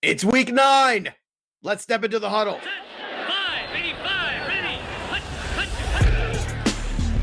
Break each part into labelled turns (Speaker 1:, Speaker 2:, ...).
Speaker 1: It's week 9. Let's step into the huddle.
Speaker 2: 585, ready.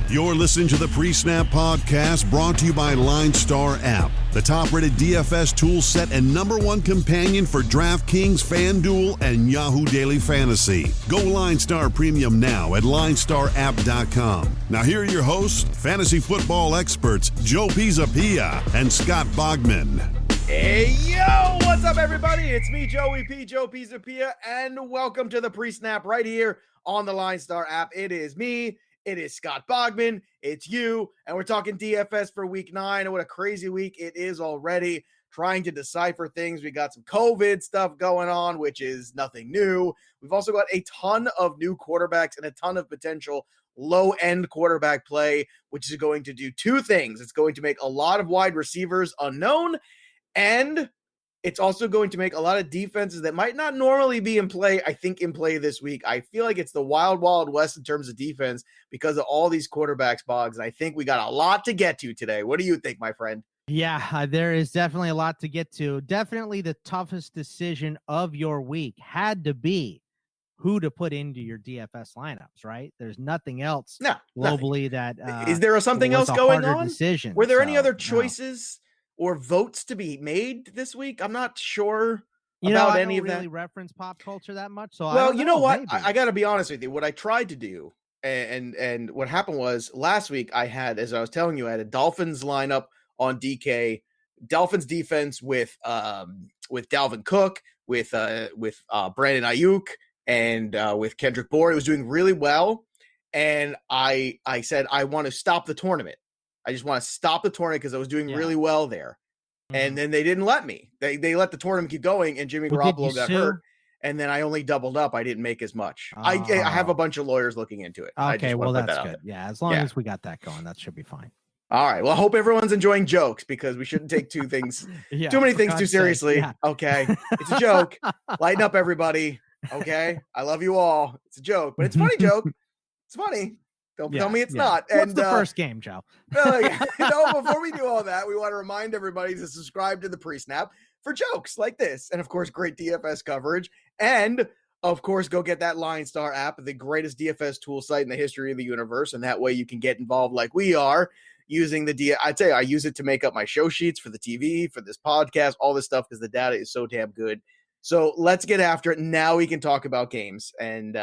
Speaker 3: You're listening to the PreSnap Podcast, brought to you by LineStar app, the top-rated DFS tool set and #1 companion for DraftKings, FanDuel, and Yahoo Daily Fantasy. Go LineStar Premium now at LineStarApp.com. Now here are your hosts, fantasy football experts Joe Pisapia and Scott Bogman.
Speaker 1: Hey, yo, what's up, everybody? It's me, Joey P, Joe Pisapia, and welcome to the PreSnap right here on the LineStar app. It is me. It is Scott Bogman. It's you. And we're talking DFS for week 9. And what a crazy week it is already. Trying to decipher things. We got some COVID stuff going on, which is nothing new. We've also got a ton of new quarterbacks and a ton of potential low-end quarterback play, which is going to do two things. It's going to make a lot of wide receivers unknown, and it's also going to make a lot of defenses that might not normally be in play, I think, in play this week. I feel like it's the wild, wild west in terms of defense because of all these quarterbacks, Boggs. And I think we got a lot to get to today. What do you think, my friend?
Speaker 4: Yeah, there is definitely a lot to get to. Definitely the toughest decision of your week had to be who to put into your DFS lineups, right? There's nothing else globally that
Speaker 1: is there something else going on?
Speaker 4: Decision.
Speaker 1: Were there any other choices or votes to be made this week? I'm not sure about any of that. I don't
Speaker 4: really reference pop culture that much. So
Speaker 1: well, you know what? I got to be honest with you. What I tried to do, and what happened was last week I had, as I was telling you, I had a Dolphins lineup on DK, Dolphins defense with Dalvin Cook, with Brandon Ayuk, and with Kendrick Bourne. It was doing really well, and I said I want to stop the tournament. I just want to stop the tournament because I was doing really well there. Mm-hmm. And then they didn't let me. They let the tournament keep going, and Jimmy Garoppolo got hurt. And then I only doubled up. I didn't make as much. I have a bunch of lawyers looking into it.
Speaker 4: Okay, well, that's good. Yeah, as long as we got that going, that should be fine.
Speaker 1: All right. Well, I hope everyone's enjoying jokes because we shouldn't take too many things too seriously. Yeah. Okay. It's a joke. Lighten up, everybody. Okay. I love you all. It's a joke, but it's a funny joke. It's funny. Don't tell me it's not.
Speaker 4: What's the first game, Joe?
Speaker 1: Before we do all that, we want to remind everybody to subscribe to the PreSnap for jokes like this. And, of course, great DFS coverage. And, of course, go get that LineStar app, the greatest DFS tool site in the history of the universe. And that way you can get involved like we are using I'd say I use it to make up my show sheets for the TV, for this podcast, all this stuff because the data is so damn good. So let's get after it. Now we can talk about games and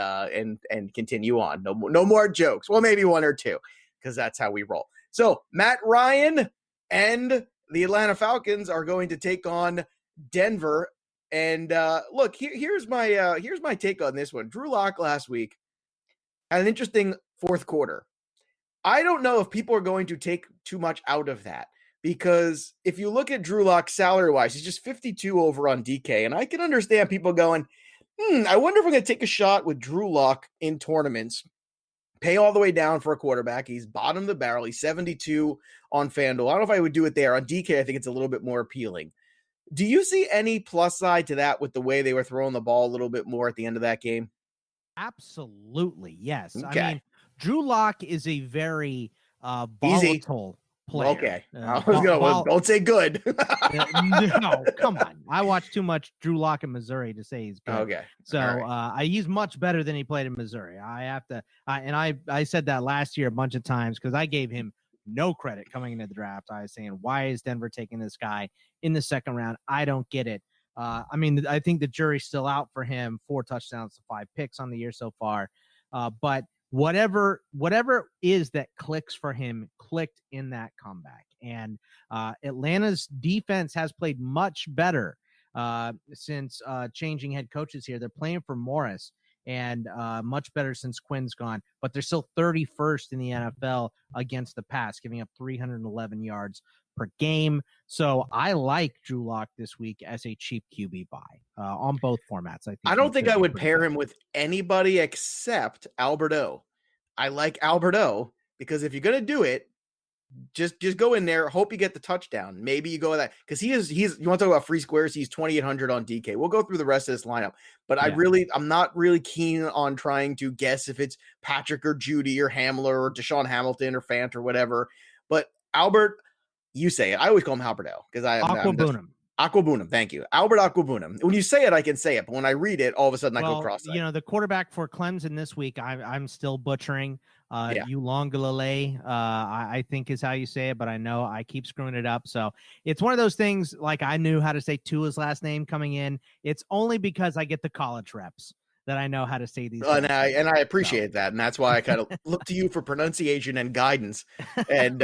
Speaker 1: continue on. No more jokes. Well, maybe one or two, because that's how we roll. So Matt Ryan and the Atlanta Falcons are going to take on Denver. And look, here's my take on this one. Drew Lock last week had an interesting fourth quarter. I don't know if people are going to take too much out of that. Because if you look at Drew Lock salary-wise, he's just 52 over on DK. And I can understand people going, I wonder if we're going to take a shot with Drew Lock in tournaments, pay all the way down for a quarterback. He's bottom of the barrel. He's 72 on FanDuel. I don't know if I would do it there. On DK, I think it's a little bit more appealing. Do you see any plus side to that with the way they were throwing the ball a little bit more at the end of that game?
Speaker 4: Absolutely, yes.
Speaker 1: Okay.
Speaker 4: I mean, Drew Lock is a very volatile player.
Speaker 1: Okay. I was going to don't say good.
Speaker 4: No, come on. I watched too much Drew Lock in Missouri to say he's good.
Speaker 1: Okay.
Speaker 4: So he's much better than he played in Missouri. I have to, I said that last year a bunch of times because I gave him no credit coming into the draft. I was saying, why is Denver taking this guy in the second round? I don't get it. I mean, I think the jury's still out for him. 4 touchdowns to 5 picks on the year so far. But whatever is that clicks for him clicked in that comeback. And Atlanta's defense has played much better since changing head coaches here. They're playing for Morris and much better since Quinn's gone, but they're still 31st in the NFL against the pass, giving up 311 yards per game. So I like Drew Lock this week as a cheap QB buy on both formats.
Speaker 1: I don't think I would pair him with anybody except Alberto. I like Alberto because if you're going to do it, just go in there, hope you get the touchdown. Maybe you go with that because he's you want to talk about free squares? He's 2,800 on DK. We'll go through the rest of this lineup, but I'm not really keen on trying to guess if it's Patrick or Judy or Hamler or Deshaun Hamilton or Fant or whatever. But Albert, you say it. I always call him Alberto because
Speaker 4: Aquabunum.
Speaker 1: Aquabunam, thank you. Albert Aquabunam. When you say it, I can say it, but when I read it, all of a sudden I go cross-eyed.
Speaker 4: The quarterback for Clemson this week, I'm still butchering. Ulongalale, I think is how you say it, but I know I keep screwing it up. So it's one of those things, like I knew how to say Tua's last name coming in. It's only because I get the college reps that I know how to say these.
Speaker 1: And I appreciate that. And that's why I kind of look to you for pronunciation and guidance. And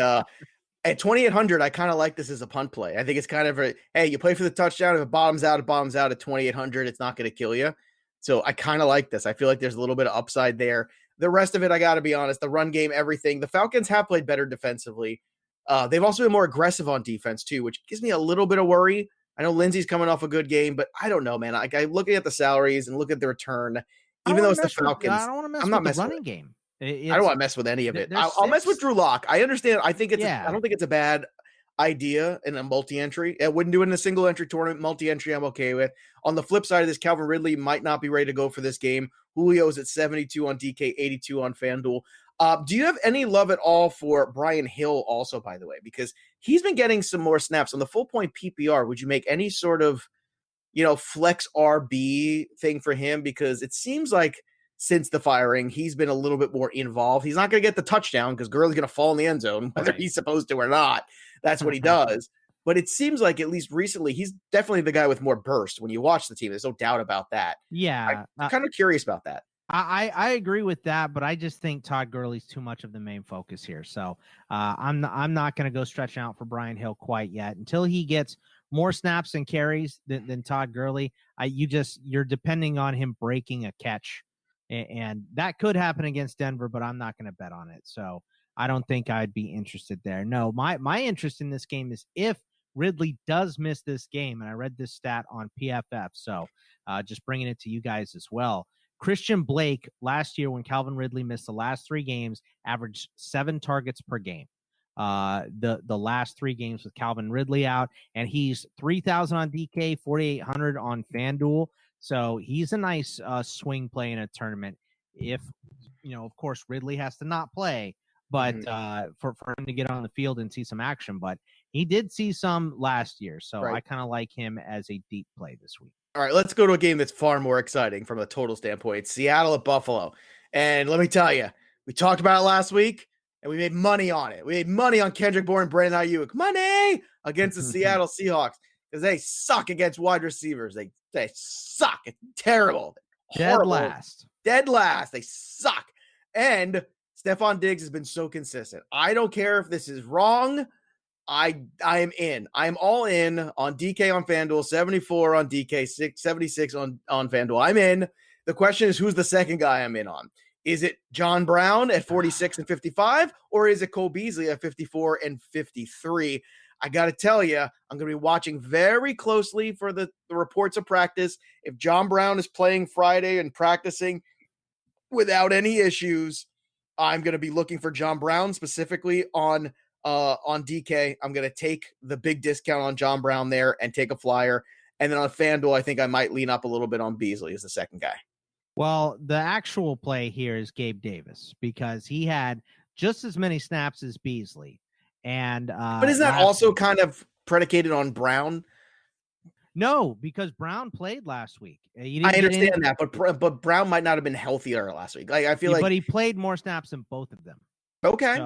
Speaker 1: at 2,800, I kind of like this as a punt play. I think it's kind of hey, you play for the touchdown. If it bottoms out, it bottoms out at 2,800. It's not going to kill you. So I kind of like this. I feel like there's a little bit of upside there. The rest of it, I got to be honest, the run game, everything. The Falcons have played better defensively. They've also been more aggressive on defense too, which gives me a little bit of worry. I know Lindsey's coming off a good game, but I don't know, man. Like, I'm looking at the salaries and look at the return, even though it's the Falcons.
Speaker 4: I don't want to mess with the running game.
Speaker 1: I don't want to mess with any of it. I'll mess with Drew Lock. I understand. I think I don't think it's a bad idea in a multi-entry. I wouldn't do it in a single entry tournament. Multi-entry, I'm okay with. On the flip side of this, Calvin Ridley might not be ready to go for this game. Julio's at 72 on DK, 82 on FanDuel. Do you have any love at all for Brian Hill also, by the way? Because he's been getting some more snaps on the full point PPR. Would you make any sort of, flex RB thing for him? Because it seems like since the firing, he's been a little bit more involved. He's not going to get the touchdown because Gurley's going to fall in the end zone, whether he's supposed to or not. That's what he does. But it seems like, at least recently, he's definitely the guy with more burst when you watch the team. There's no doubt about that.
Speaker 4: Yeah.
Speaker 1: I'm kind of curious about that.
Speaker 4: I agree with that, but I just think Todd Gurley's too much of the main focus here. So I'm not going to go stretching out for Brian Hill quite yet until he gets more snaps and carries than Todd Gurley. You're depending on him breaking a catch, and that could happen against Denver, but I'm not going to bet on it. So I don't think I'd be interested there. No, my interest in this game is if Ridley does miss this game, and I read this stat on PFF, so just bringing it to you guys as well. Christian Blake last year, when Calvin Ridley missed the last 3 games, averaged 7 targets per game. The last 3 games with Calvin Ridley out, and he's 3,000 on DK, 4,800 on FanDuel. So he's a nice swing play in a tournament. If of course, Ridley has to not play, but for him to get on the field and see some action. But he did see some last year, so I kind of like him as a deep play this week.
Speaker 1: All right, let's go to a game that's far more exciting from a total standpoint. It's Seattle at Buffalo. And let me tell you, we talked about it last week, and we made money on it. We made money on Kendrick Bourne and Brandon Ayuk. Money against the Seattle Seahawks because they suck against wide receivers. They suck. It's terrible.
Speaker 4: Dead last.
Speaker 1: They suck. And Stephon Diggs has been so consistent. I don't care if this is wrong. I am in. I'm all in on DK on FanDuel, 74 on DK, 76 on FanDuel. I'm in. The question is, who's the second guy I'm in on? Is it John Brown at 46 and 55, or is it Cole Beasley at 54 and 53? I got to tell you, I'm going to be watching very closely for the reports of practice. If John Brown is playing Friday and practicing without any issues, I'm going to be looking for John Brown specifically on DK. I'm going to take the big discount on John Brown there and take a flyer. And then on FanDuel, I think I might lean up a little bit on Beasley as the second guy.
Speaker 4: Well, the actual play here is Gabe Davis because he had just as many snaps as Beasley. And
Speaker 1: but isn't that also kind of predicated on Brown?
Speaker 4: No, because Brown played last week.
Speaker 1: I understand that, but Brown might not have been healthier last week. Like I feel
Speaker 4: but he played more snaps than both of them.
Speaker 1: Okay.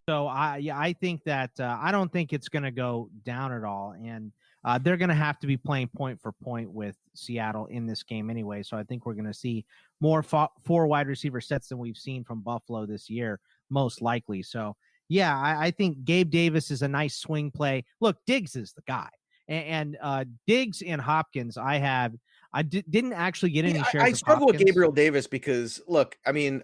Speaker 4: So I think that I don't think it's going to go down at all, and they're going to have to be playing point for point with Seattle in this game anyway. So I think we're going to see more 4 wide receiver sets than we've seen from Buffalo this year, most likely. So yeah, I think Gabe Davis is a nice swing play. Look, Diggs is the guy, and Diggs and Hopkins. I didn't actually get any shares.
Speaker 1: I struggle with Gabriel Davis because look, I mean.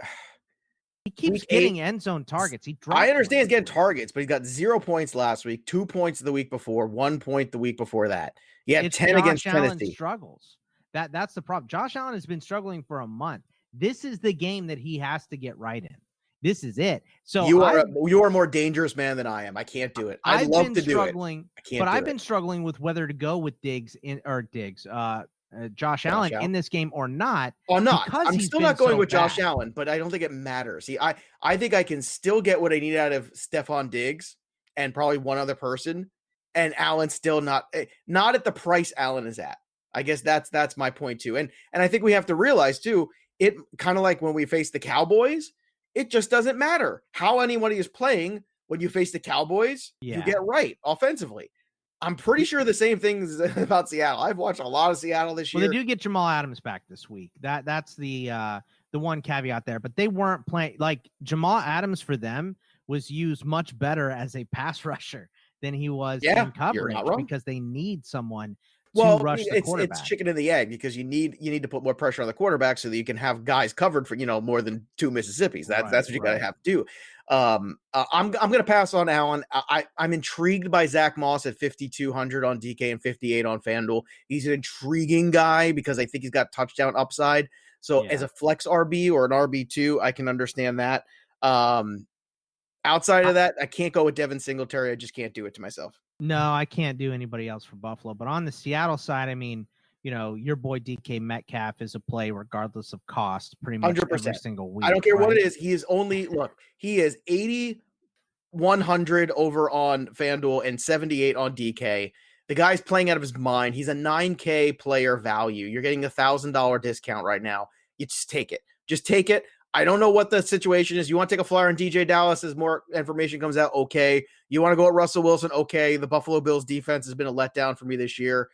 Speaker 4: He keeps getting end zone targets.
Speaker 1: I understand he's getting targets, but he got 0 points last week, 2 points the week before, 1 point the week before that. He had 10 against Tennessee.
Speaker 4: Struggles. That's the problem. Josh Allen has been struggling for a month. This is the game that he has to get right in. This is it. So
Speaker 1: you are a more dangerous man than I am. I can't do it. I'd love to do it.
Speaker 4: I've been struggling with whether to go with Josh Allen in this game or not.
Speaker 1: I'm still not going with Josh Allen, but I don't think it matters. See, I think I can still get what I need out of Stephon Diggs and probably one other person and Allen's still not at the price Allen is at. I guess that's my point too. And I think we have to realize too, it kind of like when we face the Cowboys, it just doesn't matter how anybody is playing when you face the Cowboys. You get right offensively. I'm pretty sure the same things about Seattle. I've watched a lot of Seattle this year.
Speaker 4: Well, they do get Jamal Adams back this week. That's the one caveat there. But they weren't playing like Jamal Adams for them was used much better as a pass rusher than he was in coverage because they need someone to rush the quarterback.
Speaker 1: It's chicken and the egg because you need to put more pressure on the quarterback so that you can have guys covered for more than 2 Mississippis. That's what you got to have to do. I'm going to pass on Allen. I'm intrigued by Zach Moss at 5,200 on DK and 58 on FanDuel. He's an intriguing guy because I think he's got touchdown upside. So as a flex RB or an RB2, I can understand that. Outside of that, I can't go with Devin Singletary. I just can't do it to myself.
Speaker 4: No, I can't do anybody else for Buffalo. But on the Seattle side, I mean, your boy DK Metcalf is a play regardless of cost pretty much 100%. Every single week.
Speaker 1: I don't care what it is. He is 8,100 over on FanDuel and 78 on DK. The guy's playing out of his mind. He's a 9K player value. You're getting $1,000 discount right now. You just take it. Just take it. I don't know what the situation is. You want to take a flyer on DJ Dallas as more information comes out? Okay. You want to go at Russell Wilson? Okay. The Buffalo Bills defense has been a letdown for me this year.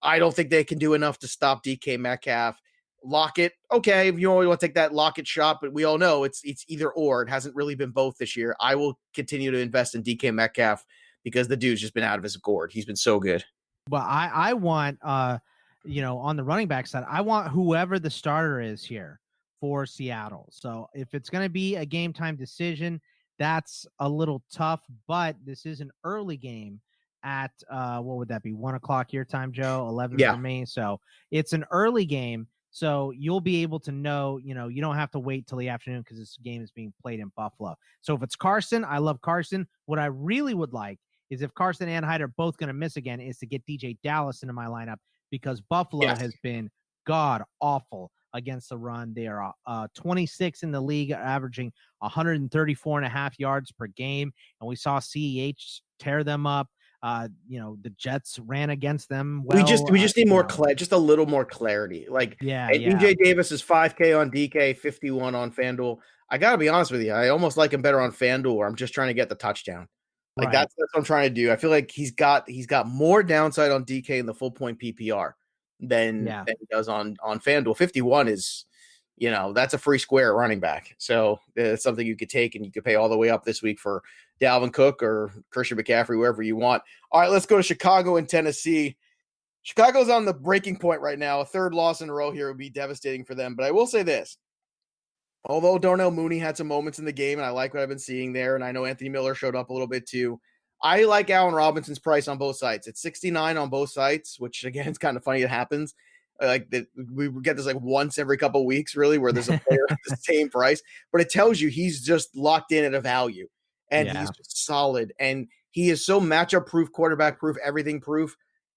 Speaker 1: I don't think they can do enough to stop DK Metcalf. Lockett, okay, if you only want to take that Lockett shot, but we all know it's either or. It hasn't really been both this year. I will continue to invest in DK Metcalf because the dude's just been out of his gourd. He's been so good.
Speaker 4: Well, I want, on the running back side, I want whoever the starter is here for Seattle. So if it's going to be a game time decision, that's a little tough, but this is an early game at what would that be? 1:00 your time, Joe, 11 for me. So it's an early game. So you'll be able to know, you don't have to wait till the afternoon because this game is being played in Buffalo. So if it's Carson, I love Carson. What I really would like is if Carson and Hyde are both going to miss again is to get DJ Dallas into my lineup because Buffalo has been god awful against the run. They are 26 in the league, averaging 134.5 yards per game. And we saw CEH tear them up. The Jets ran against them. Well,
Speaker 1: we just need more just a little more clarity. DJ Davis is 5K on DK, 51 on FanDuel. I gotta be honest with you. I almost like him better on FanDuel where I'm just trying to get the touchdown. That's what I'm trying to do. I feel like he's got more downside on DK in the full point PPR than he does on FanDuel. 51 is, that's a free square running back. So it's something you could take and you could pay all the way up this week for Dalvin Cook or Christian McCaffrey, wherever you want. All right, let's go to Chicago and Tennessee. Chicago's on the breaking point right now. A third loss in a row here would be devastating for them. But I will say this. Although Darnell Mooney had some moments in the game, and I like what I've been seeing there, and I know Anthony Miller showed up a little bit too, I like Allen Robinson's price on both sides. It's 69 on both sides, which, again, it's kind of funny it happens. We get this once every couple of weeks, really, where there's a player at the same price. But it tells you he's just locked in at a value, and he's just solid. And he is so matchup proof, quarterback proof, everything proof.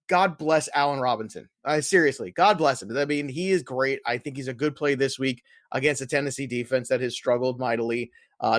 Speaker 1: God bless Allen Robinson. Seriously, God bless him. I mean, he is great. I think he's a good play this week against a Tennessee defense that has struggled mightily.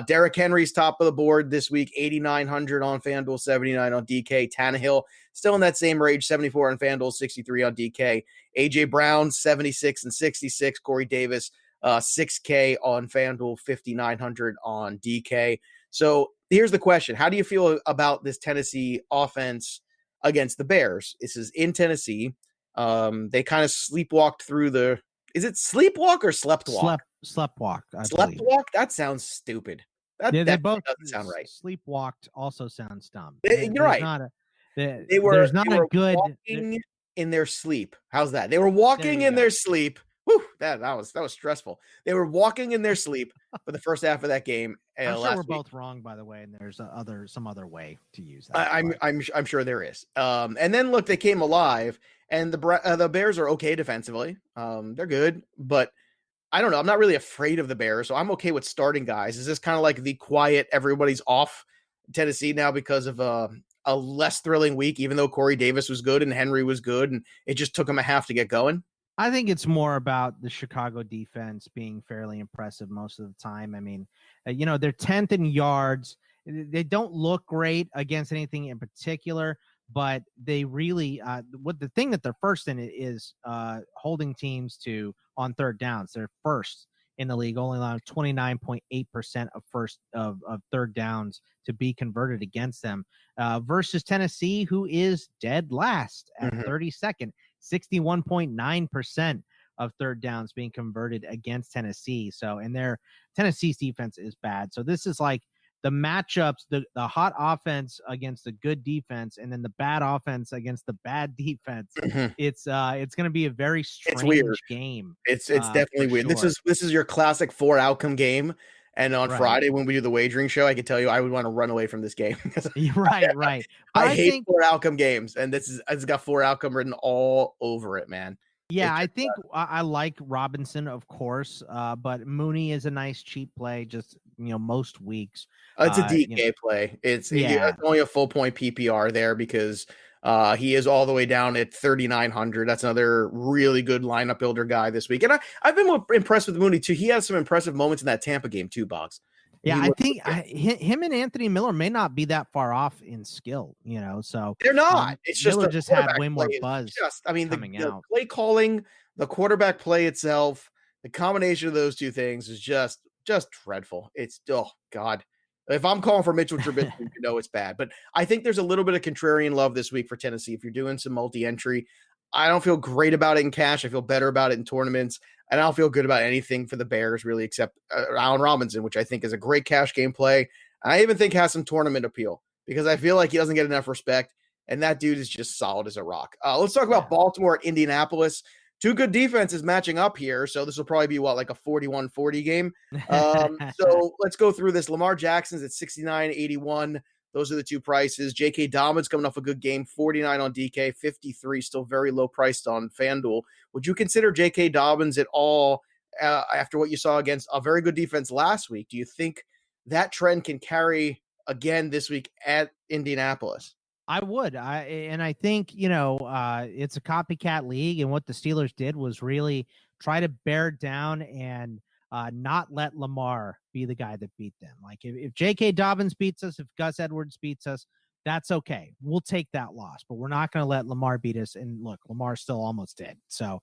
Speaker 1: Derrick Henry's top of the board this week, 8,900 on FanDuel, 79 on DK. Tannehill still in that same range, 74 on FanDuel, 63 on DK. AJ Brown, 76 and 66. Corey Davis, 6K on FanDuel, 5,900 on DK. So here's the question. How do you feel about this Tennessee offense against the Bears? This is in Tennessee. They kind of sleepwalked through is it sleepwalk or sleptwalk?
Speaker 4: Sleptwalk.
Speaker 1: Sleptwalk? That sounds stupid.
Speaker 4: They both
Speaker 1: doesn't sound right.
Speaker 4: Sleepwalked also sounds dumb.
Speaker 1: You're right. They were walking in their sleep. How's that? They were walking in their sleep. Whew, that was stressful. They were walking in their sleep for the first half of that game.
Speaker 4: I'm sure we're both wrong, by the way, and there's some other way to use that.
Speaker 1: I'm sure there is. And then look, they came alive, and the Bears are okay defensively. They're good, but I don't know. I'm not really afraid of the Bears, so I'm okay with starting guys. Is this kind of like the quiet? Everybody's off Tennessee now because of a less thrilling week, even though Corey Davis was good and Henry was good, and it just took them a half to get going.
Speaker 4: I think it's more about the Chicago defense being fairly impressive most of the time. I mean, they're 10th in yards. They don't look great against anything in particular, but they really what the thing that they're first in is holding teams to on third downs. They're first in the league, only allowing 29.8% of third downs to be converted against them, versus Tennessee, who is dead last at 32nd, 61.9% of third downs being converted against Tennessee. So, and Tennessee's defense is bad. So this is like the matchups, the hot offense against the good defense, and then the bad offense against the bad defense. It's going to be a very strange game.
Speaker 1: It's definitely weird.
Speaker 4: Sure.
Speaker 1: This is your classic 4 outcome game. And on Friday, when we do the wagering show, I can tell you I would want to run away from this game.
Speaker 4: Right.
Speaker 1: I hate 4 outcome games, and it's got 4 outcome written all over it, man.
Speaker 4: Yeah, I think I like Robinson, of course, but Mooney is a nice cheap play. Just most weeks.
Speaker 1: It's a DK play. It's only a full point PPR there because he is all the way down at 3,900. That's another really good lineup builder guy this week. And I've been more impressed with Mooney too. He has some impressive moments in that Tampa game too, Boggs.
Speaker 4: Yeah, I think him and Anthony Miller may not be that far off in skill, so
Speaker 1: they're not. It's just
Speaker 4: Miller just had way more buzz.
Speaker 1: The play calling, the quarterback play itself, the combination of those two things is just dreadful. It's God. If I'm calling for Mitchell Trubisky, it's bad. But I think there's a little bit of contrarian love this week for Tennessee. If you're doing some multi-entry, I don't feel great about it in cash. I feel better about it in tournaments. And I don't feel good about anything for the Bears, really, except Allen Robinson, which I think is a great cash game play. And I even think has some tournament appeal because I feel like he doesn't get enough respect. And that dude is just solid as a rock. Let's talk about Baltimore at Indianapolis. 2 good defenses matching up here. So this will probably be like a 41-40 game. So let's go through this. Lamar Jackson's at 69.81. Those are the 2 prices. J.K. Dobbins coming off a good game, 49 on DK, 53, still very low priced on FanDuel. Would you consider J.K. Dobbins at all after what you saw against a very good defense last week? Do you think that trend can carry again this week at Indianapolis?
Speaker 4: I would. I think, it's a copycat league, and what the Steelers did was really try to bear down and not let Lamar be the guy that beat them. Like if J.K. Dobbins beats us, if Gus Edwards beats us, that's okay. We'll take that loss, but we're not going to let Lamar beat us. And look, Lamar's still almost dead. So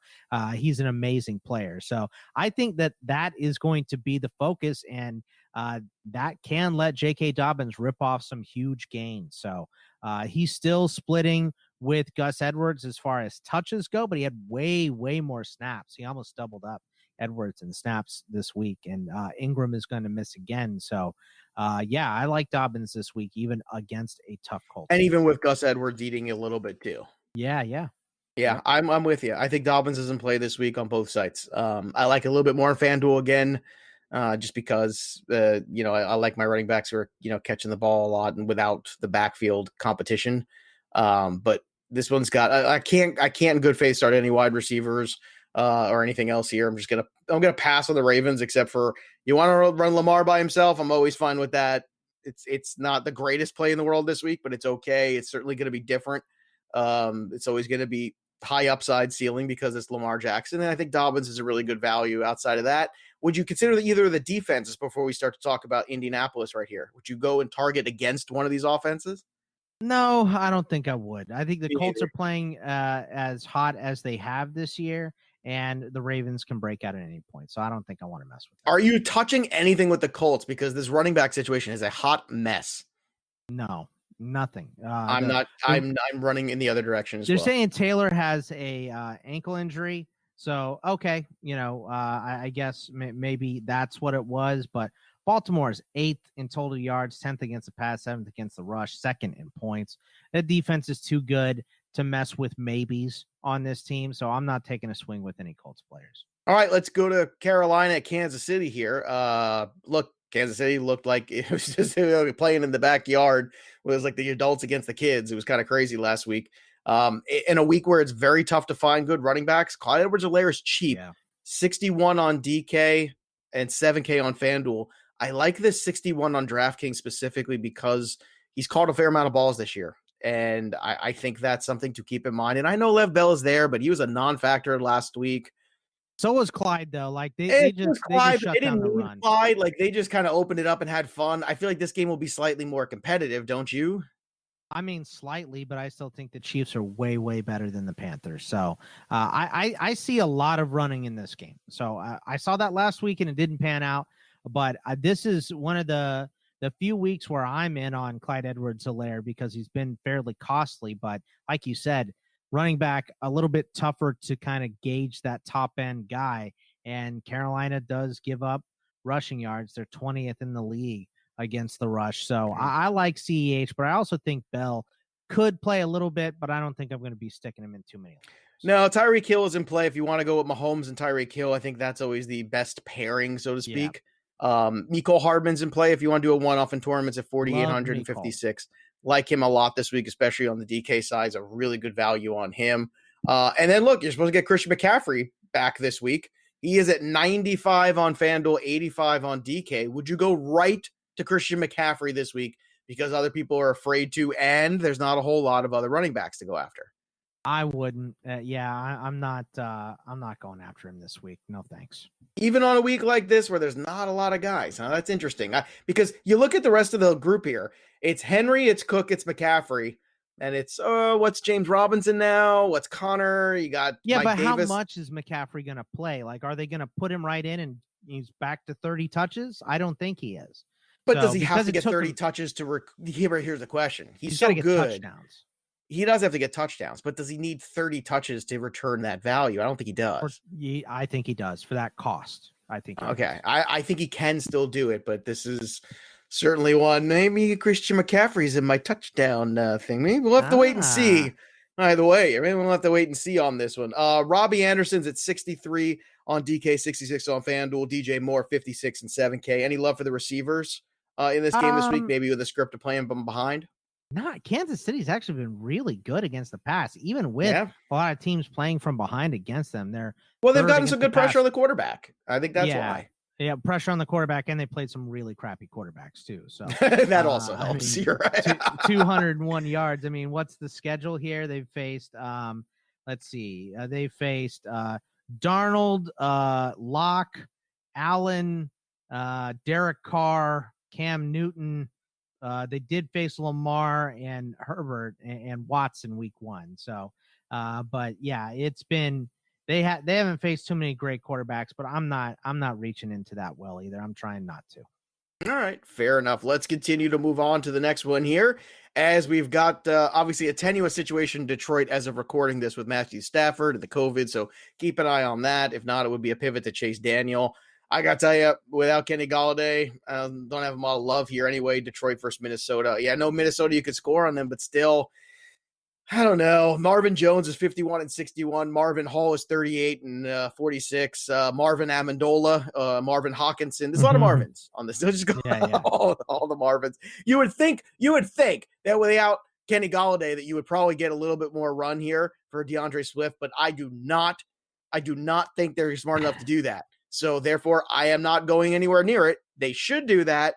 Speaker 4: he's an amazing player. So I think that is going to be the focus, and that can let J.K. Dobbins rip off some huge gains. So he's still splitting with Gus Edwards as far as touches go, but he had way, way more snaps. He almost doubled up Edwards in snaps this week, and Ingram is going to miss again. So, I like Dobbins this week, even against a tough Colts.
Speaker 1: And even with Gus Edwards eating a little bit too.
Speaker 4: Yeah.
Speaker 1: I'm with you. I think Dobbins is in play this week on both sites. I like a little bit more on FanDuel again, just because I like my running backs who are catching the ball a lot and without the backfield competition. But this one's got I can't in good faith start any wide receivers or anything else here. I'm gonna pass on the Ravens, except for you want to run Lamar by himself. I'm always fine with that. It's not the greatest play in the world this week, but it's okay. It's certainly going to be different. It's always going to be high upside ceiling because it's Lamar Jackson. And I think Dobbins is a really good value outside of that. Would you consider either of the defenses before we start to talk about Indianapolis right here? Would you go and target against one of these offenses?
Speaker 4: No, I don't think I would. I think the Colts are playing as hot as they have this year, and the Ravens can break out at any point. So I don't think I want to mess with them.
Speaker 1: Are you touching anything with the Colts? Because this running back situation is a hot mess.
Speaker 4: No, nothing.
Speaker 1: I'm not. I'm running in the other direction as well.
Speaker 4: They're saying Taylor has a ankle injury. So, okay, I guess maybe that's what it was. But Baltimore is 8th in total yards, 10th against the pass, 7th against the rush, 2nd in points. That defense is too good to mess with maybes on this team. So I'm not taking a swing with any Colts players.
Speaker 1: All right, let's go to Carolina at Kansas City here. Look, Kansas City looked like it was just playing in the backyard. It was like the adults against the kids. It was kind of crazy last week. In a week where it's very tough to find good running backs, Clyde Edwards-Helaire is cheap. Yeah. 61 on DK and 7K on FanDuel. I like this 61 on DraftKings specifically because he's caught a fair amount of balls this year. And I think that's something to keep in mind. And I know Lev Bell is there, but he was a non-factor last week.
Speaker 4: So was Clyde, though. Like they just shut down the run.
Speaker 1: Clyde, like they just kind of opened it up and had fun. I feel like this game will be slightly more competitive, don't you?
Speaker 4: I mean, slightly, but I still think the Chiefs are way, way better than the Panthers. So I see a lot of running in this game. So I saw that last week and it didn't pan out. But this is one of the few weeks where I'm in on Clyde Edwards-Helaire because he's been fairly costly. But like you said, running back a little bit tougher to kind of gauge that top end guy. And Carolina does give up rushing yards. They're 20th in the league against the rush. So I like CEH, but I also think Bell could play a little bit, but I don't think I'm going to be sticking him in too many.
Speaker 1: No, Tyreek Hill is in play. If you want to go with Mahomes and Tyreek Hill, I think that's always the best pairing, so to speak. Mecole Hardman's in play if you want to do a one-off in tournaments at 4,856. Like him a lot this week, especially on the DK side. A really good value on him. And then look, you're supposed to get Christian McCaffrey back this week. He is at 95 on FanDuel, 85 on DK. Would you go right to Christian McCaffrey this week because other people are afraid to, and there's not a whole lot of other running backs to go after?
Speaker 4: I wouldn't. I'm not going after him this week. No, thanks.
Speaker 1: Even on a week like this where there's not a lot of guys. Huh? That's interesting. Because you look at the rest of the group here. It's Henry, it's Cook, it's McCaffrey. And it's, what's James Robinson now? What's Connor? You got Mike
Speaker 4: but
Speaker 1: Davis.
Speaker 4: How much is McCaffrey going to play? Like, are they going to put him right in and he's back to 30 touches? I don't think he is.
Speaker 1: But does he have to get 30 touches to here's the question. He's so good. Touchdowns. He does have to get touchdowns, but does he need 30 touches to return that value? I don't think he does.
Speaker 4: I think he does for that cost. I think.
Speaker 1: Okay. I think he can still do it, but this is certainly one. Maybe Christian McCaffrey's in my touchdown thing. Maybe we'll have to wait and see. Either way, maybe we'll have to wait and see on this one. Robbie Anderson's at 63 on DK, 66 on FanDuel. DJ Moore, 56 and 7K. Any love for the receivers in this game this week? Maybe with a script of playing from behind?
Speaker 4: Kansas City's actually been really good against the pass, even with a lot of teams playing from behind against them.
Speaker 1: They've gotten some good pressure on the quarterback. I think that's why.
Speaker 4: Yeah, pressure on the quarterback, and they played some really crappy quarterbacks too. So
Speaker 1: that also helps. You're right.
Speaker 4: 201 yards. I mean, what's the schedule here? They've faced, let's see, they faced Darnold, Locke, Allen, Derek Carr, Cam Newton. They did face Lamar and Herbert and Watson week 1. So, but yeah, it's been. They haven't faced too many great quarterbacks, but I'm not reaching into that well either. I'm trying not to.
Speaker 1: All right, fair enough. Let's continue to move on to the next one here, as we've got obviously a tenuous situation in Detroit as of recording this with Matthew Stafford and the COVID, so keep an eye on that. If not, it would be a pivot to Chase Daniel. I got to tell you, without Kenny Golladay, don't have a lot of love here anyway. Detroit versus Minnesota. Yeah, no Minnesota, you could score on them, but still, I don't know. Marvin Jones is 51 and 61. Marvin Hall is 38 and 46. Marvin Amendola, Marvin Hawkinson. There's a lot of Marvins on this. Just go all the Marvins. You would think that without Kenny Golladay that you would probably get a little bit more run here for DeAndre Swift, but I do not think they're smart enough to do that. So therefore, I am not going anywhere near it. They should do that,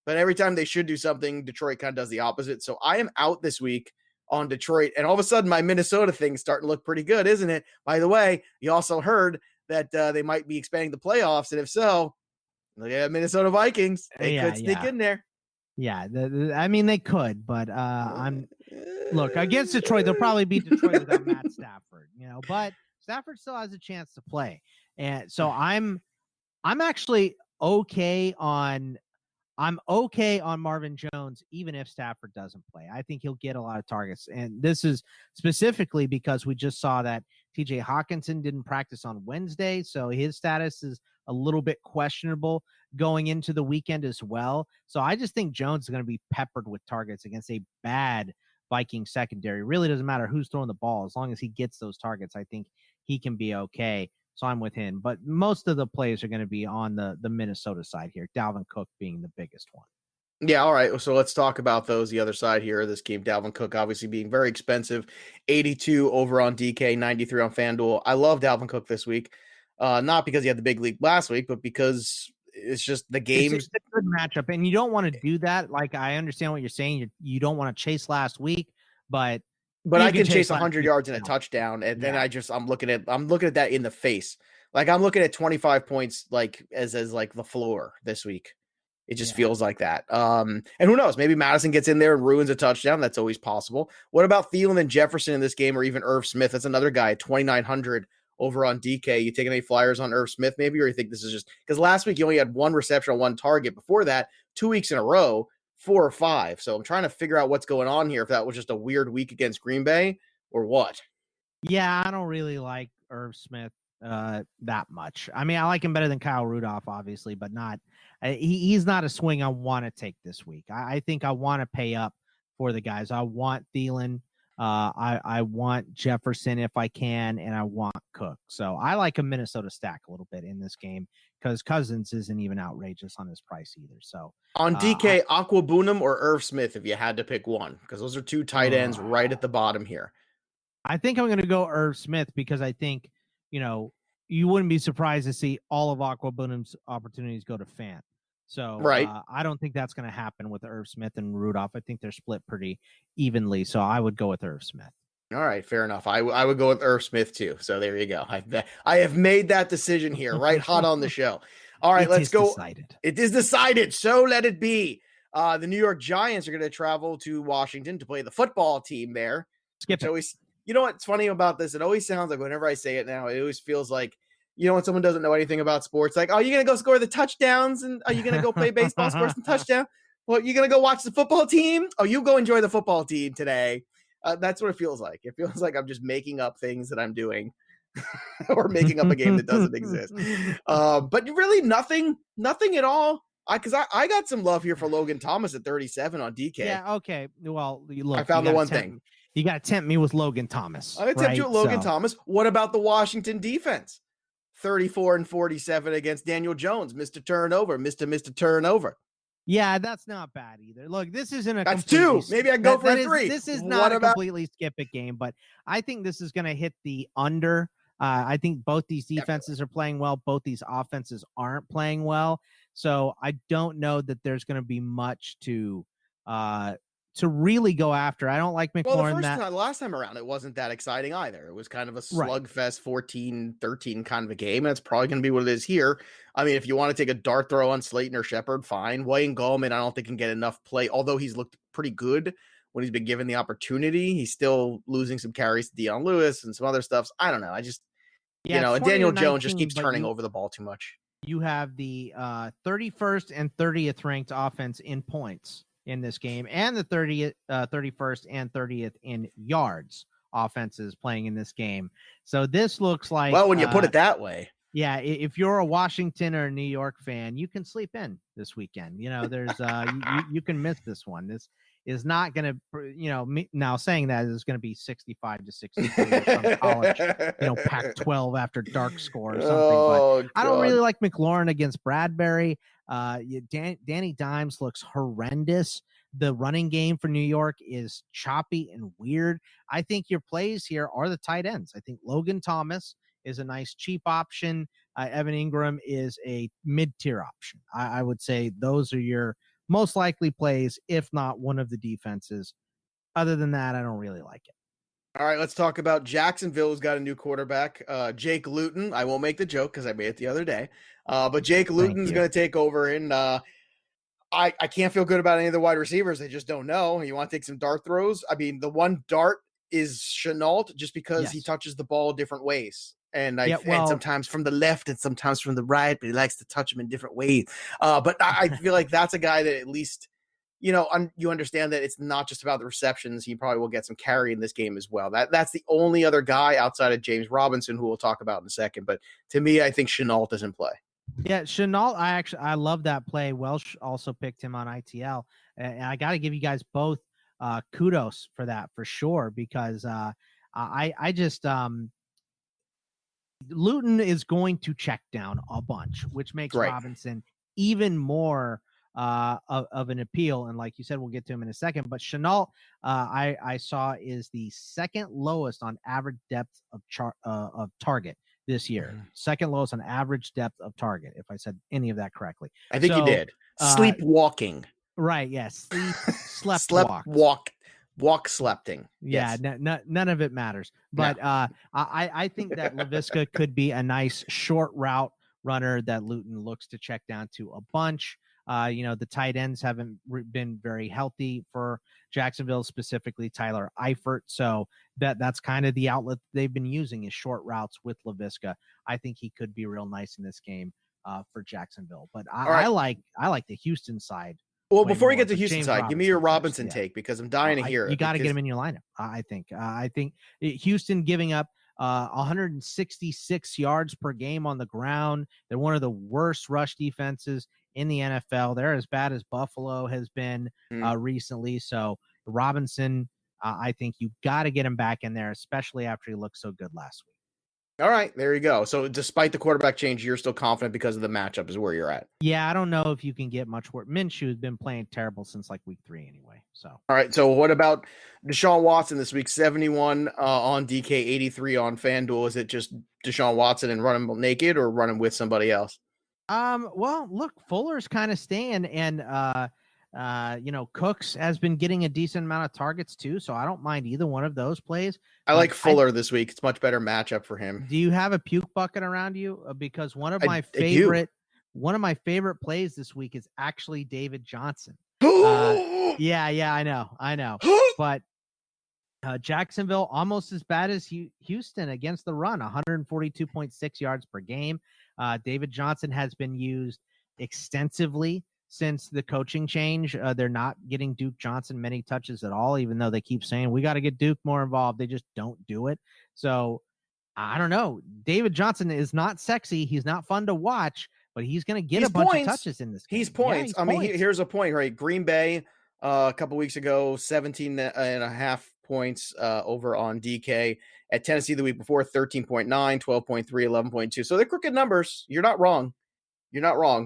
Speaker 1: but every time they should do something, Detroit kind of does the opposite. So I am out this week on Detroit, and all of a sudden my Minnesota thing's starting to look pretty good, isn't it? By the way, you also heard that they might be expanding the playoffs, and if so, look at Minnesota Vikings. They could sneak in there.
Speaker 4: Yeah, I mean they could, but look, against Detroit, they'll probably beat Detroit without Matt Stafford, but Stafford still has a chance to play, and so I'm actually okay on. I'm okay on Marvin Jones, even if Stafford doesn't play. I think he'll get a lot of targets. And this is specifically because we just saw that TJ Hawkinson didn't practice on Wednesday. So his status is a little bit questionable going into the weekend as well. So I just think Jones is going to be peppered with targets against a bad Viking secondary. It really doesn't matter who's throwing the ball. As long as he gets those targets, I think he can be okay. So I'm with him. But most of the plays are going to be on the Minnesota side here, Dalvin Cook being the biggest one.
Speaker 1: Yeah, all right. So let's talk about those. The other side here of this game, Dalvin Cook obviously being very expensive, 82 over on DK, 93 on FanDuel. I love Dalvin Cook this week, not because he had the big league last week, but because it's just the games.
Speaker 4: It's a good matchup, and you don't want to do that. Like, I understand what you're saying. You don't want to chase last week, but
Speaker 1: I can chase 100 yards and a touchdown, and then I'm looking at that in the face. Like, I'm looking at 25 points like as like the floor this week. It just feels like that. And who knows? Maybe Madison gets in there and ruins a touchdown. That's always possible. What about Thielen and Jefferson in this game, or even Irv Smith? That's another guy at 2,900 over on DK. You taking any flyers on Irv Smith maybe, or you think this is just because last week you only had one reception on one target. Before that, 2 weeks in a row, 4 or 5. So I'm trying to figure out what's going on here, if that was just a weird week against Green Bay or what.
Speaker 4: Yeah, I don't really like Irv Smith that much. I mean, I like him better than Kyle Rudolph, obviously, but not he's not a swing I want to take this week. I think I want to pay up for the guys. I want Thielen. I want Jefferson if I can, and I want Cook. So I like a Minnesota stack a little bit in this game because Cousins isn't even outrageous on his price either. So
Speaker 1: on DK, Aquabunum or Irv Smith, if you had to pick one, because those are two tight ends right at the bottom here.
Speaker 4: I think I'm going to go Irv Smith because I think, you wouldn't be surprised to see all of Aquabunum's opportunities go to Fant. So
Speaker 1: right.
Speaker 4: I don't think that's going to happen with Irv Smith and Rudolph. I think they're split pretty evenly. So I would go with Irv Smith.
Speaker 1: All right, fair enough. I would go with Irv Smith too. So there you go. I have made that decision here, right? Hot on the show. All right, let's go.
Speaker 4: Decided.
Speaker 1: It is decided. So let it be. The New York Giants are going to travel to Washington to play the football team there.
Speaker 4: Skip it.
Speaker 1: Always, you know what's funny about this? It always sounds like whenever I say it now, it always feels like, when someone doesn't know anything about sports, like, oh, you're going to go score the touchdowns and are you going to go play baseball, score some touchdown? Well, you're going to go watch the football team? Oh, you go enjoy the football team today. That's what it feels like. It feels like I'm just making up things that I'm doing or making up a game that doesn't exist. But really nothing at all. Because I got some love here for Logan Thomas at 37 on DK.
Speaker 4: Yeah, okay. Well, look,
Speaker 1: I found the one thing.
Speaker 4: You got to tempt me with Logan Thomas.
Speaker 1: I'm going to tempt you with Logan Thomas. What about the Washington defense? 34 and 47 against Daniel Jones. Mr. Turnover. Mr. Turnover.
Speaker 4: Yeah, that's not bad either. Look, this isn't a
Speaker 1: That's 2. Maybe I can go for a 3.
Speaker 4: This is not a completely skip it game, but I think this is going to hit the under. I think both these defenses are playing well. Both these offenses aren't playing well. So I don't know that there's going to be much to really go after. I don't like McLaurin.
Speaker 1: Well, the last time around, it wasn't that exciting either. It was kind of a slugfest 14-13 kind of a game. And it's probably going to be what it is here. I mean, if you want to take a dart throw on Slayton or Shepard, fine. Wayne Gallman, I don't think can get enough play, although he's looked pretty good when he's been given the opportunity. He's still losing some carries to Deion Lewis and some other stuff. I don't know. I just, and Daniel Jones just keeps turning over the ball too much.
Speaker 4: You have the 31st and 30th ranked offense in points in this game, and the 31st and 30th in yards offenses playing in this game. So this looks like,
Speaker 1: well, when you put it that way,
Speaker 4: yeah, if you're a Washington or a New York fan, you can sleep in this weekend. There's you can miss this one. This is not going to, now saying that is going to be 65 to 63 or some college, Pac-12 after dark score or something. But I don't really like McLaurin against Bradbury. Danny Dimes looks horrendous. The running game for New York is choppy and weird. I think your plays here are the tight ends. I think Logan Thomas is a nice cheap option. Evan Ingram is a mid-tier option. I would say those are your most likely plays, if not one of the defenses. Other than that, I don't really like it.
Speaker 1: All right, let's talk about Jacksonville, who's got a new quarterback, Jake Luton. I won't make the joke because I made it the other day. But Jake Luton's going to take over, and I can't feel good about any of the wide receivers. I just don't know. You want to take some dart throws? I mean, the one dart is Chenault just because he touches the ball different ways. And and sometimes from the left and sometimes from the right, but he likes to touch them in different ways. But I feel like that's a guy that at least, you understand that it's not just about the receptions. He probably will get some carry in this game as well. That's the only other guy outside of James Robinson who we'll talk about in a second. But to me, I think Chenault is in play.
Speaker 4: Yeah, Chenault, I love that play. Welsh also picked him on ITL. And I got to give you guys both kudos for that for sure, because I just Luton is going to check down a bunch, which makes Robinson even more of an appeal. And like you said, we'll get to him in a second. But Chenault, I saw, is the second lowest on average depth of target this year. Second lowest on average depth of target, if I said any of that correctly.
Speaker 1: I think you did. Sleepwalking.
Speaker 4: Right, yes. Slept
Speaker 1: slepting.
Speaker 4: Yeah,
Speaker 1: yes.
Speaker 4: None of it matters. But I think that LaVisca could be a nice short route runner that Luton looks to check down to a bunch. The tight ends haven't been very healthy for Jacksonville, specifically Tyler Eifert. So that's kind of the outlet they've been using is short routes with LaVisca. I think he could be real nice in this game for Jacksonville. But I like the Houston side.
Speaker 1: Well, before you get to Houston
Speaker 4: James
Speaker 1: side, give me your Robinson
Speaker 4: first.
Speaker 1: take because I'm dying to hear it.
Speaker 4: You got to get him in your lineup. I think Houston giving up 166 yards per game on the ground. They're one of the worst rush defenses in the NFL. They're as bad as Buffalo has been recently. So Robinson, I think you got to get him back in there, especially after he looked so good last week.
Speaker 1: All right, there you go. So despite the quarterback change, you're still confident because of the matchup is where you're at.
Speaker 4: Yeah, I don't know if you can get much worse. Minshew has been playing terrible since like week 3 anyway. So
Speaker 1: all right, so what about Deshaun Watson this week? 71 on DK, 83 on FanDuel. Is it just Deshaun Watson and run him naked or run him with somebody else?
Speaker 4: Well, look, Fuller's kind of staying, and Cooks has been getting a decent amount of targets too, so I don't mind either one of those plays.
Speaker 1: I like Fuller this week. It's much better matchup for him.
Speaker 4: Do you have a puke bucket around you? Because one of my favorite plays this week is actually David Johnson. Yeah, I know. But Jacksonville almost as bad as Houston against the run, 142.6 yards per game. David Johnson has been used extensively since the coaching change. They're not getting Duke Johnson many touches at all, even though they keep saying we got to get Duke more involved. They just don't do it. So I don't know. David Johnson is not sexy. He's not fun to watch, but he's going to get a bunch of touches in this game.
Speaker 1: He's points. I mean, here's a point, right? Green Bay a couple weeks ago, 17.5 points over on DK. At Tennessee the week before, 13.9, 12.3, 11.2. So they're crooked numbers. You're not wrong.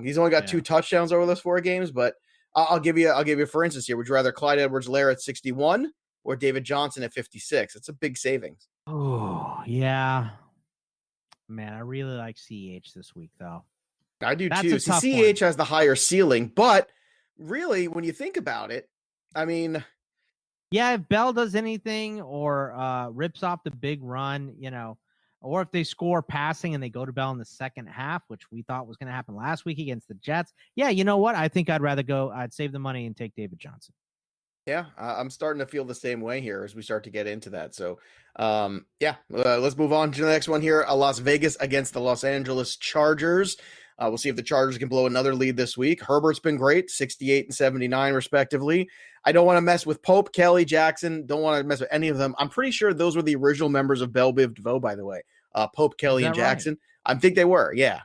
Speaker 1: He's only got 2 touchdowns over those 4 games, but I'll give you for instance here. Would you rather Clyde Edwards-Helaire at 61 or David Johnson at 56? It's a big savings.
Speaker 4: Oh, yeah. Man, I really like CH this week, though.
Speaker 1: I do too. CH has the higher ceiling, but really, when you think about it, I mean,
Speaker 4: yeah, if Bell does anything or rips off the big run, or if they score passing and they go to Bell in the second half, which we thought was going to happen last week against the Jets. Yeah, you know what? I think I'd save the money and take David Johnson.
Speaker 1: Yeah, I'm starting to feel the same way here as we start to get into that. So, let's move on to the next one here. Las Vegas against the Los Angeles Chargers. We'll see if the Chargers can blow another lead this week. Herbert's been great, 68 and 79 respectively. I don't want to mess with Pope, Kelly, Jackson. Don't want to mess with any of them. I'm pretty sure those were the original members of Belle Biv DeVoe, by the way. Pope, Kelly, and Jackson. Right? I think they were, yeah.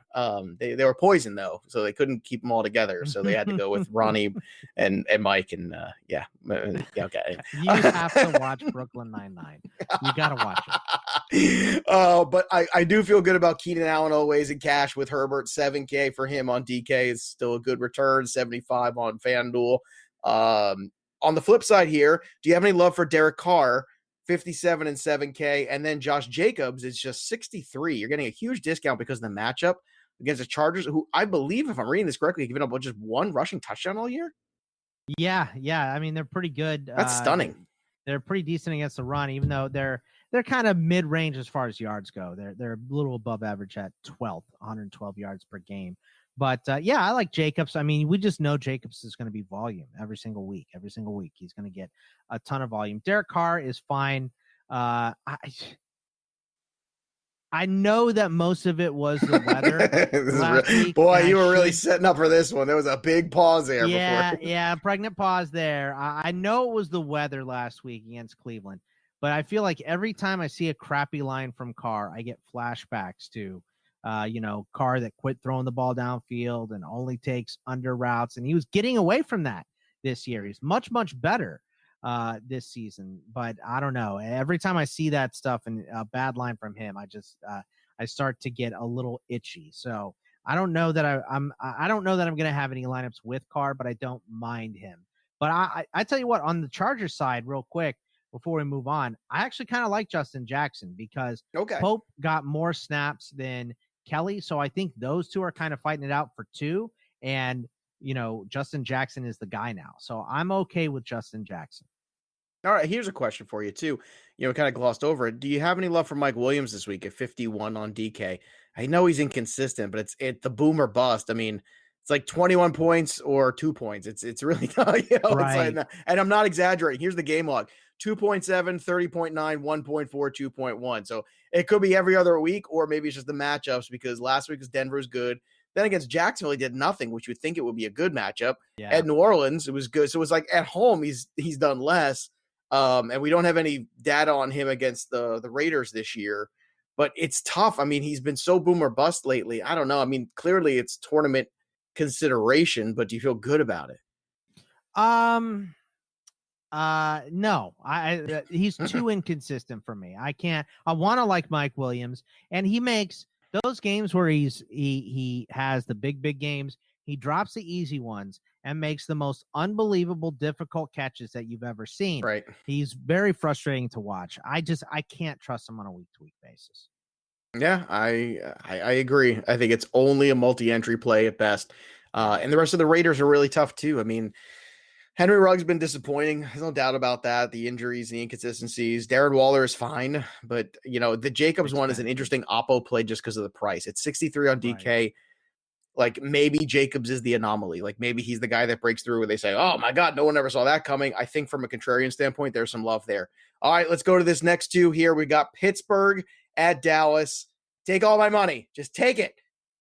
Speaker 1: They were poison though, so they couldn't keep them all together. So they had to go with Ronnie and Mike and okay.
Speaker 4: You have to watch Brooklyn Nine-Nine. You got to watch it.
Speaker 1: But I do feel good about Keenan Allen always in cash with Herbert. 7K for him on DK is still a good return. 75 on FanDuel. On the flip side here, do you have any love for Derek Carr? 57 and 7K, and then Josh Jacobs is just 63. You're getting a huge discount because of the matchup against the Chargers, who I believe, if I'm reading this correctly, have given up just 1 rushing touchdown all year.
Speaker 4: Yeah. I mean, they're pretty good.
Speaker 1: That's stunning.
Speaker 4: They're pretty decent against the run, even though they're kind of mid-range as far as yards go. They're a little above average at 12th, 112 yards per game. But I like Jacobs. I mean, we just know Jacobs is going to be volume every single week. He's going to get a ton of volume. Derek Carr is fine. I know that most of it was the weather.
Speaker 1: Boy, you were really setting up for this one. There was a big pause there.
Speaker 4: Yeah, pregnant pause there. I know it was the weather last week against Cleveland, but I feel like every time I see a crappy line from Carr, I get flashbacks to Carr that quit throwing the ball downfield and only takes under routes. And he was getting away from that this year. He's much, much better this season. But I don't know. Every time I see that stuff and a bad line from him, I start to get a little itchy. So I don't know that I don't know that I'm going to have any lineups with Carr, but I don't mind him. But I tell you what, on the Chargers side, real quick, before we move on, I actually kind of like Justin Jackson because Pope got more snaps than Kelly. So I think those two are kind of fighting it out for 2. And, Justin Jackson is the guy now. So I'm okay with Justin Jackson.
Speaker 1: All right. Here's a question for you too. Kind of glossed over it. Do you have any love for Mike Williams this week at 51 on DK? I know he's inconsistent, but it's the boom or bust. I mean, It's like 21 points or 2 points. It's really,
Speaker 4: Right.
Speaker 1: it's like, and I'm not exaggerating. Here's the game log: 2.7, 30.9, 1.4, 2.1. So it could be every other week, or maybe it's just the matchups, because last week was Denver's good. Then against Jacksonville, he did nothing, which you would think it would be a good matchup.
Speaker 4: Yeah.
Speaker 1: At New Orleans, it was good. So it was like at home, he's done less. And we don't have any data on him against the Raiders this year, but it's tough. I mean, he's been so boom or bust lately. I don't know. I mean, clearly it's tournament consideration, but do you feel good about it?
Speaker 4: No, he's too inconsistent for me. I want to like Mike Williams, and he makes those games where he has the big games. He drops the easy ones and makes the most unbelievable difficult catches that you've ever seen.
Speaker 1: Right.
Speaker 4: He's very frustrating to watch. I can't trust him on a week-to-week basis.
Speaker 1: Yeah, I agree. I think it's only a multi-entry play at best. And the rest of the Raiders are really tough too. I mean, Henry Ruggs been disappointing. There's no doubt about that. The injuries, the inconsistencies. Darren Waller is fine, but the Jacobs one is an interesting oppo play just because of the price. It's 63 on DK. Right. Like maybe Jacobs is the anomaly. Like maybe he's the guy that breaks through where they say, oh my God, no one ever saw that coming. I think from a contrarian standpoint, there's some love there. All right, let's go to this next two here. We got Pittsburgh at Dallas. Take all my money. Just take it.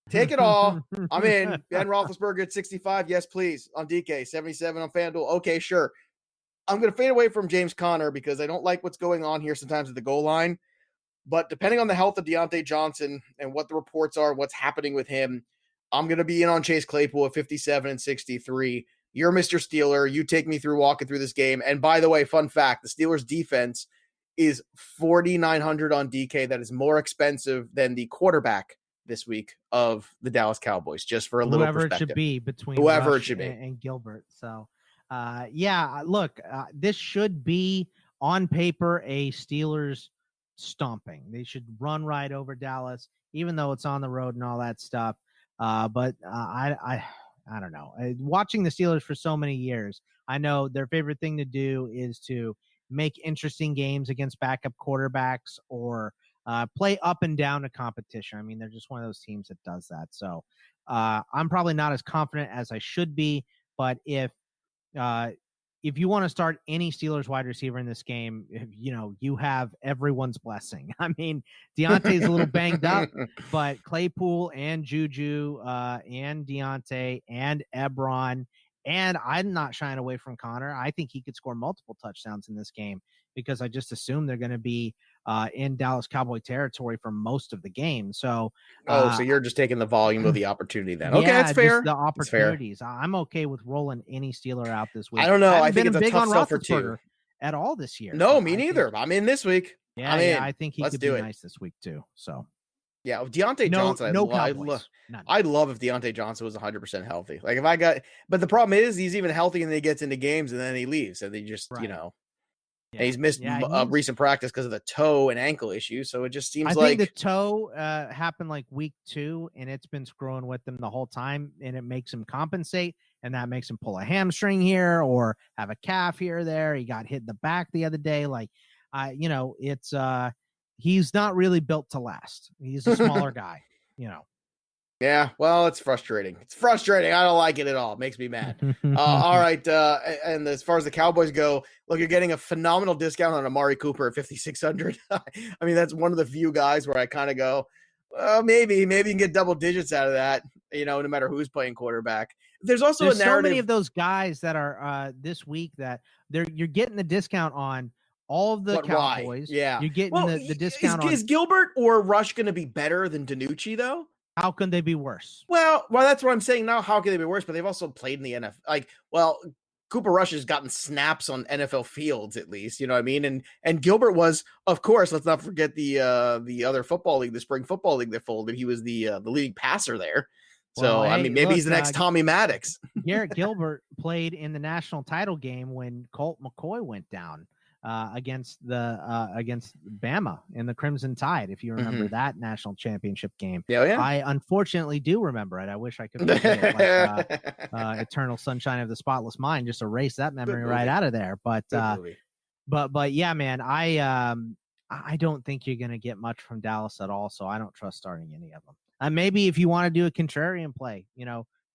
Speaker 1: Take it all. I'm in. Ben Roethlisberger at 65. Yes, please. On DK, 77 on FanDuel. Okay, sure. I'm going to fade away from James Conner because I don't like what's going on here sometimes at the goal line. But depending on the health of Deontay Johnson and what the reports are, what's happening with him, I'm going to be in on Chase Claypool at 57 and 63. You're Mr. Steeler. You take me through walking through this game. And by the way, fun fact, the Steelers defense is 4,900 on DK. That is more expensive than the quarterback this week of the Dallas Cowboys, just for a little
Speaker 4: whoever
Speaker 1: perspective.
Speaker 4: It should be between
Speaker 1: whoever
Speaker 4: Rush
Speaker 1: it should be
Speaker 4: and Gilbert. So, look, this should be on paper a Steelers stomping. They should run right over Dallas, even though it's on the road and all that stuff. But I don't know. Watching the Steelers for so many years, I know their favorite thing to do is to make interesting games against backup quarterbacks or play up and down a competition. I mean, they're just one of those teams that does that. So I'm probably not as confident as I should be. But if you want to start any Steelers wide receiver in this game, you have everyone's blessing. I mean, Deontay's a little banged up, but Claypool and Juju and Deontay and Ebron, and I'm not shying away from Connor. I think he could score multiple touchdowns in this game because I just assume they're going to be in Dallas Cowboy territory for most of the game. So,
Speaker 1: so you're just taking the volume of the opportunity then. Okay,
Speaker 4: yeah,
Speaker 1: that's fair.
Speaker 4: The opportunities. I'm okay with rolling any Steeler out this week.
Speaker 1: I don't know. I think
Speaker 4: been
Speaker 1: it's a
Speaker 4: big
Speaker 1: tough
Speaker 4: on
Speaker 1: sell for two
Speaker 4: at all this year.
Speaker 1: No,
Speaker 4: so
Speaker 1: me neither. I'm in this week.
Speaker 4: Yeah, I think he could be nice this week too. So.
Speaker 1: Yeah, Deontay Johnson. I'd love if Deontay Johnson was 100% healthy. Like but the problem is he's even healthy and then he gets into games and then he leaves and they just, and he's missed recent practice because of the toe and ankle issues. So it just seems
Speaker 4: I think the toe happened like week 2 and it's been screwing with him the whole time and it makes him compensate and that makes him pull a hamstring here or have a calf here or there. He got hit in the back the other day. Like, it's he's not really built to last. He's a smaller guy,
Speaker 1: Yeah, well, it's frustrating. I don't like it at all. It makes me mad. All right. And as far as the Cowboys go, look, you're getting a phenomenal discount on Amari Cooper at 5,600. I mean, that's one of the few guys where I kind of go, well, maybe you can get double digits out of that, no matter who's playing quarterback. There's also a narrative.
Speaker 4: So many of those guys that are this week that you're getting the discount on. All of the Cowboys.
Speaker 1: Why? Yeah.
Speaker 4: You're getting the discount
Speaker 1: is Gilbert or Rush going to be better than DiNucci, though?
Speaker 4: How can they be worse?
Speaker 1: Well, that's what I'm saying now. How can they be worse? But they've also played in the NFL. Cooper Rush has gotten snaps on NFL fields, at least. You know what I mean? And Gilbert was, of course, let's not forget the other football league, the spring football league that folded. He was the leading passer there. So, maybe he's the next Tommy Maddox.
Speaker 4: Garrett Gilbert played in the national title game when Colt McCoy went down. Against Bama in the Crimson Tide, if you remember that national championship game.
Speaker 1: Yeah.
Speaker 4: I unfortunately do remember it. I wish I could forget it, like Eternal Sunshine of the Spotless Mind, just erase that memory right out of there. But yeah, man, I don't think you're gonna get much from Dallas at all, so I don't trust starting any of them. Maybe if you want to do a contrarian play,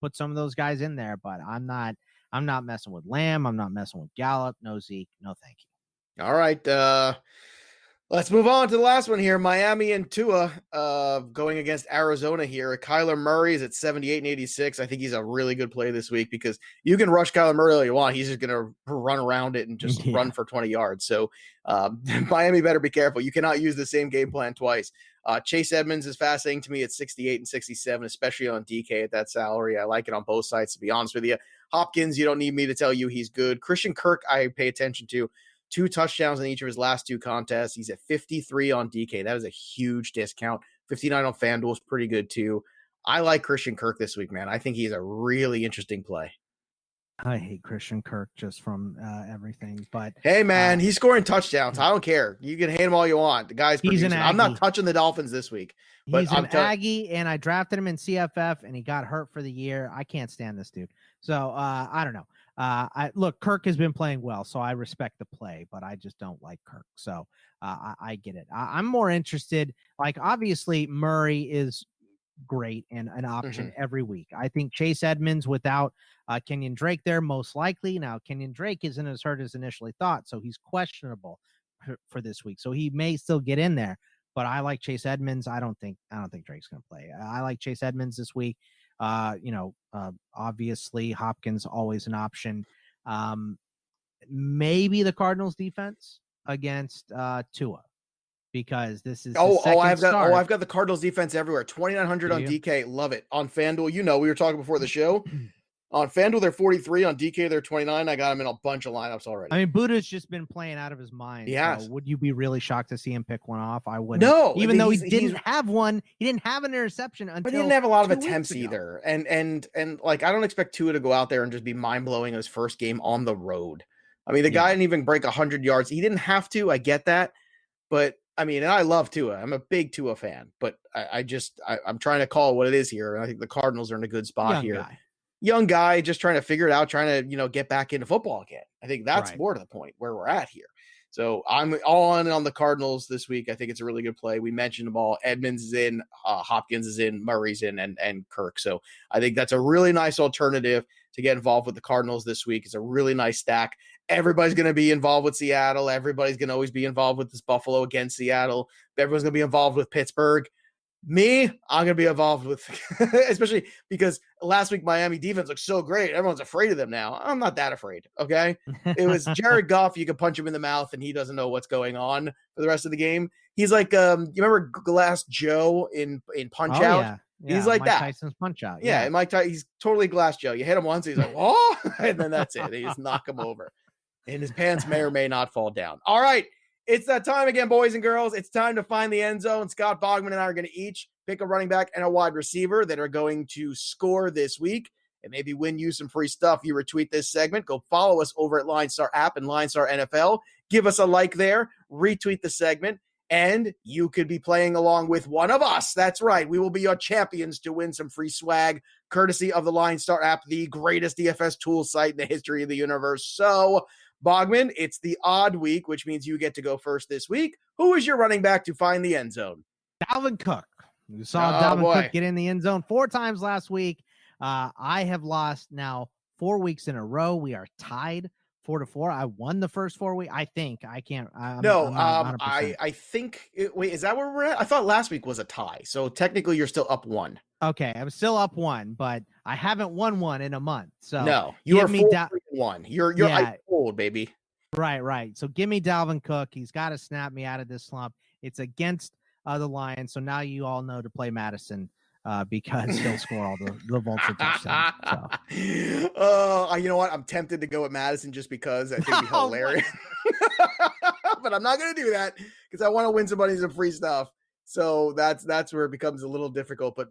Speaker 4: put some of those guys in there, but I'm not messing with Lamb. I'm not messing with Gallup. No Zeke. No, thank you.
Speaker 1: All right. Let's move on to the last one here. Miami and Tua going against Arizona here. Kyler Murray is at 78 and 86. I think he's a really good play this week because you can rush Kyler Murray all you want. He's just going to run around it and just run for 20 yards. So Miami better be careful. You cannot use the same game plan twice. Chase Edmonds is fascinating to me at 68 and 67, especially on DK at that salary. I like it on both sides, to be honest with you. Hopkins, you don't need me to tell you he's good. Christian Kirk, I pay attention to. 2 touchdowns in each of his last 2 contests. He's at 53 on DK. That is a huge discount. 59 on FanDuel is pretty good too. I like Christian Kirk this week, man. I think he's a really interesting play.
Speaker 4: I hate Christian Kirk just from everything, but
Speaker 1: hey, man, he's scoring touchdowns. I don't care. You can hate him all you want. The guy's producing. I'm not touching the Dolphins this week. But
Speaker 4: he's an Aggie, and I drafted him in CFF, and he got hurt for the year. I can't stand this dude. So I don't know. Look, Kirk has been playing well, so I respect the play, but I just don't like Kirk. So I get it. I'm more interested. Like, obviously, Murray is great and an option every week. I think Chase Edmonds without Kenyon Drake there, most likely. Now, Kenyon Drake isn't as hurt as initially thought, so he's questionable for this week. So he may still get in there, but I like Chase Edmonds. I don't think Drake's going to play. I like Chase Edmonds this week. Obviously Hopkins always an option. Maybe the Cardinals defense against Tua, because this is
Speaker 1: I've got the Cardinals defense everywhere. 2,900 on DK. Love it. On FanDuel, we were talking before the show. On FanDuel, they're 43. On DK, they're 29. I got him in a bunch of lineups already.
Speaker 4: I mean, Buddha's just been playing out of his mind.
Speaker 1: Yeah.
Speaker 4: So would you be really shocked to see him pick one off? I wouldn't.
Speaker 1: No.
Speaker 4: Even though he didn't have one. He didn't have an interception until.
Speaker 1: But he didn't have a lot of attempts either. And like, I don't expect Tua to go out there and just be mind-blowing his first game on the road. I mean, the guy didn't even break 100 yards. He didn't have to. I get that. But I mean, and I love Tua. I'm a big Tua fan. But I'm trying to call it what it is here. And I think the Cardinals are in a good spot here. Young guy just trying to figure it out, trying to, get back into football again. I think that's more to the point where we're at here. So I'm all in on the Cardinals this week. I think it's a really good play. We mentioned them all. Edmonds is in, Hopkins is in, Murray's in, and Kirk. So I think that's a really nice alternative to get involved with the Cardinals this week. It's a really nice stack. Everybody's going to be involved with Seattle. Everybody's going to always be involved with this Buffalo against Seattle. Everyone's going to be involved with Pittsburgh. Me, I'm going to be involved with, especially because last week Miami defense looked so great. Everyone's afraid of them now. I'm not that afraid, okay? It was Jared Goff. You can punch him in the mouth, and he doesn't know what's going on for the rest of the game. He's like, you remember Glass Joe in Punch Out?
Speaker 4: Yeah.
Speaker 1: He's like
Speaker 4: Mike
Speaker 1: that.
Speaker 4: Tyson's Punch Out.
Speaker 1: Yeah, and Mike Tyson, he's totally Glass Joe. You hit him once, he's like, oh, and then that's it. They just knock him over. And his pants may or may not fall down. All right. It's that time again, boys and girls. It's time to find the end zone. Scott Bogman and I are going to each pick a running back and a wide receiver that are going to score this week and maybe win you some free stuff. You retweet this segment. Go follow us over at LineStar app and LineStar NFL. Give us a like there. Retweet the segment. And you could be playing along with one of us. That's right. We will be your champions to win some free swag, courtesy of the LineStar app, the greatest DFS tool site in the history of the universe. So, Bogman, it's the odd week, which means you get to go first this week. Who is your running back to find the end zone?
Speaker 4: Dalvin Cook. We saw Dalvin Cook get in the end zone 4 times last week. I have lost now 4 weeks in a row. We are tied 4-4. I won the first 4 weeks. I think I can't. I think. Wait, is that where we're at? I thought last week was a tie. So technically, you're still up 1. Okay, I'm still up 1, but I haven't won 1 in a month. So no, you are 4-1. You're old, baby. Right. So give me Dalvin Cook. He's got to snap me out of this slump. It's against the Lions. So now you all know to play Madison. Because he'll score all the vulture touchdowns. So. You know what? I'm tempted to go with Madison just because I think it'd be hilarious. But I'm not going to do that because I want to win somebody some free stuff. So that's where it becomes a little difficult. But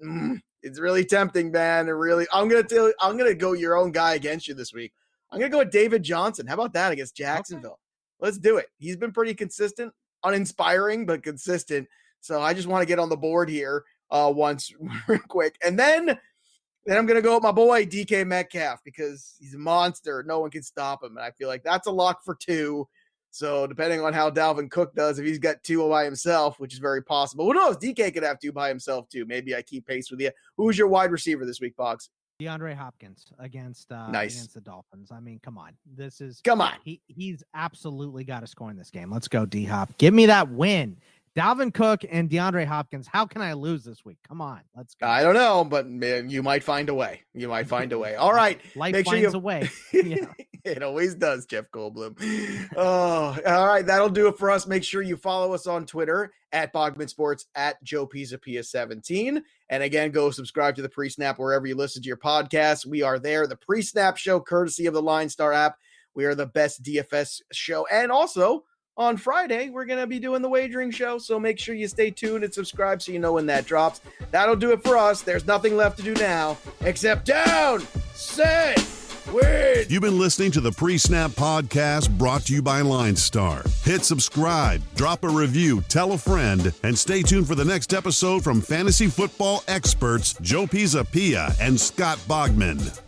Speaker 4: it's really tempting, man. I'm going to go your own guy against you this week. I'm going to go with David Johnson. How about that against Jacksonville? Okay. Let's do it. He's been pretty consistent, uninspiring, but consistent. So I just want to get on the board here. Once real quick. And then I'm going to go with my boy DK Metcalf because he's a monster. No one can stop him. And I feel like that's a lock for 2. So depending on how Dalvin Cook does, if he's got 2 by himself, which is very possible. Who knows? DK could have 2 by himself too. Maybe I keep pace with you. Who's your wide receiver this week, Boggs? DeAndre Hopkins against the Dolphins. I mean, come on.
Speaker 1: Come on.
Speaker 4: He's absolutely got to score in this game. Let's go, D-Hop. Give me that win. Dalvin Cook and DeAndre Hopkins. How can I lose this week? Come on. Let's go.
Speaker 1: I don't know, but you might find a way. All right.
Speaker 4: Life finds a way. Yeah.
Speaker 1: It always does, Jeff Goldblum. Oh, all right. That'll do it for us. Make sure you follow us on Twitter at Bogman Sports, at Joe Pisa17. And again, go subscribe to the PreSnap wherever you listen to your podcasts. We are there. The PreSnap show, courtesy of the LineStar app. We are the best DFS show. And also, on Friday, we're going to be doing the wagering show, so make sure you stay tuned and subscribe so you know when that drops. That'll do it for us. There's nothing left to do now except down, set, win.
Speaker 3: You've been listening to the PreSnap Podcast, brought to you by LineStar. Hit subscribe, drop a review, tell a friend, and stay tuned for the next episode from fantasy football experts Joe Pisapia and Scott Bogman.